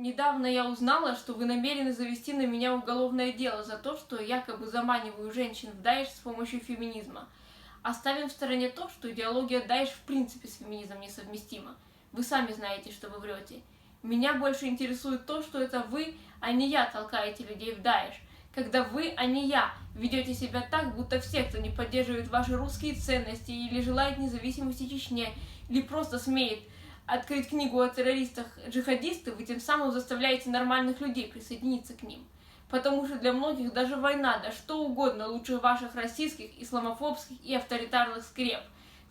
Недавно я узнала, что вы намерены завести на меня уголовное дело за то, что я якобы заманиваю женщин в Даиш с помощью феминизма. Оставим в стороне то, что идеология Даиш в принципе с феминизмом несовместима. Вы сами знаете, что вы врете. Меня больше интересует то, что это вы, а не я, толкаете людей в Даиш. Когда вы, а не я, ведете себя так, будто все, кто не поддерживает ваши русские ценности или желает независимости Чечне, или просто смеет открыть книгу о террористах-джихадистах, вы тем самым заставляете нормальных людей присоединиться к ним. Потому что для многих даже война, да что угодно лучше ваших российских, исламофобских и авторитарных скреп.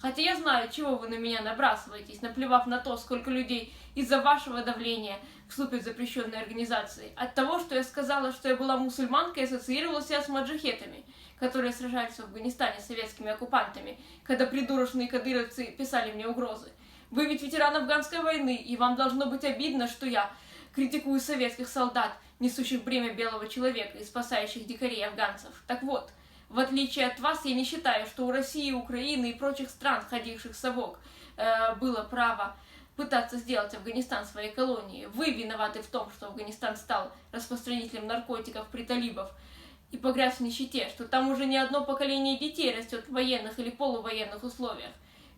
Хотя я знаю, чего вы на меня набрасываетесь, наплевав на то, сколько людей из-за вашего давления вступят в запрещенные организации. От того, что я сказала, что я была мусульманкой, ассоциировалась я с маджахетами, которые сражались в Афганистане с советскими оккупантами, когда придурочные кадыровцы писали мне угрозы. Вы ведь ветеран афганской войны, и вам должно быть обидно, что я критикую советских солдат, несущих бремя белого человека и спасающих дикарей афганцев. Так вот, в отличие от вас, я не считаю, что у России, Украины и прочих стран, ходивших в совок, было право пытаться сделать Афганистан своей колонией. Вы виноваты в том, что Афганистан стал распространителем наркотиков при талибов и погряз в нищете, что там уже не одно поколение детей растет в военных или полувоенных условиях.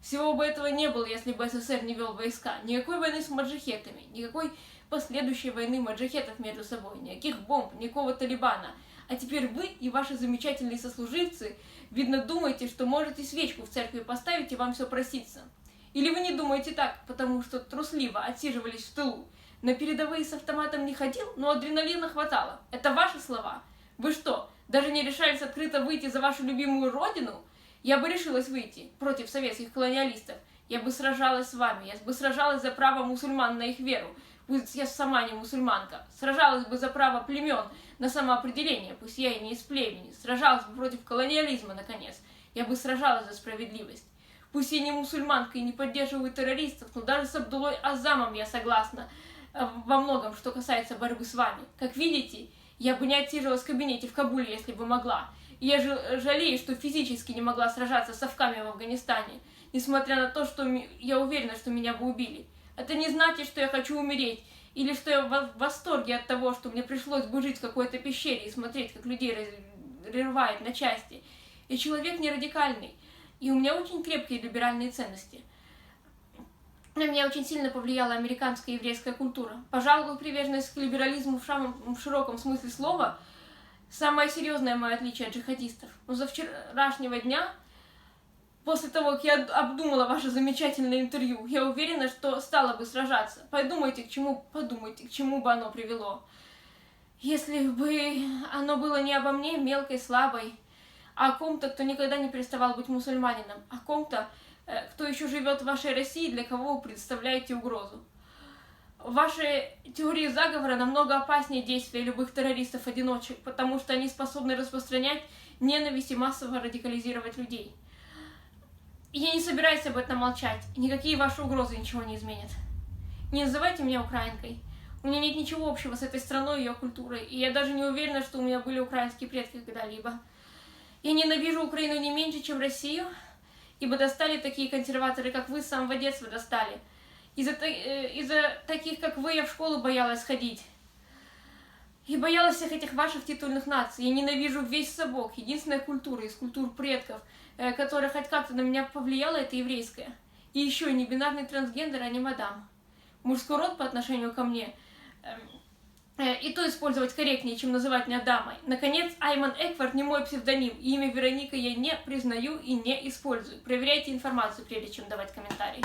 Всего бы этого не было, если бы СССР не вел войска. Никакой войны с маджахетами, никакой последующей войны маджахетов между собой, никаких бомб, никакого Талибана. А теперь вы и ваши замечательные сослуживцы, видно, думаете, что можете свечку в церкви поставить и вам все простится. Или вы не думаете так, потому что трусливо отсиживались в тылу. На передовые с автоматом не ходил, но адреналина хватало. Это ваши слова. Вы что, даже не решались открыто выйти за вашу любимую родину? Я бы решилась выйти против советских колониалистов. Я бы сражалась с вами, я бы сражалась за право мусульман на их веру. Пусть я сама не мусульманка. Сражалась бы за право племен на самоопределение, пусть я и не из племени. Сражалась бы против колониализма, наконец. Я бы сражалась за справедливость. Пусть я не мусульманка и не поддерживаю террористов, но даже с Абдулой Азамом я согласна во многом, что касается борьбы с вами. Как видите, я бы не отсиживалась в кабинете в Кабуле, если бы могла. И я жалею, что физически не могла сражаться с совками в Афганистане, несмотря на то, что я уверена, что меня бы убили. Это не значит, что я хочу умереть, или что я в восторге от того, что мне пришлось бы жить в какой-то пещере и смотреть, как людей разрывают на части. Я человек не радикальный, и у меня очень крепкие либеральные ценности. На меня очень сильно повлияла американская и еврейская культура. Пожалуй, приверженность к либерализму в широком смысле слова – самое серьезное мое отличие от джихадистов. Но за вчерашнего дня, после того, как я обдумала ваше замечательное интервью, я уверена, что стала бы сражаться. Подумайте, к чему бы оно привело. Если бы оно было не обо мне, мелкой, слабой, а о ком-то, кто никогда не переставал быть мусульманином, о ком-то, кто еще живет в вашей России, для кого вы представляете угрозу. Ваши теории заговора намного опаснее действия любых террористов-одиночек, потому что они способны распространять ненависть и массово радикализировать людей. И я не собираюсь об этом молчать, и никакие ваши угрозы ничего не изменят. Не называйте меня украинкой. У меня нет ничего общего с этой страной и ее культурой, и я даже не уверена, что у меня были украинские предки когда-либо. Я ненавижу Украину не меньше, чем Россию, ибо достали такие консерваторы, как вы, с самого детства достали. Из-за таких, как вы, я в школу боялась ходить. И боялась всех этих ваших титульных наций. Я ненавижу весь совок. Единственная культура из культур предков, которая хоть как-то на меня повлияла, это еврейская. И еще не бинарный трансгендер, а не мадам. Мужской род по отношению ко мне и то использовать корректнее, чем называть меня дамой. Наконец, Айман Эквард не мой псевдоним, и имя Вероника я не признаю и не использую. Проверяйте информацию, прежде чем давать комментарий.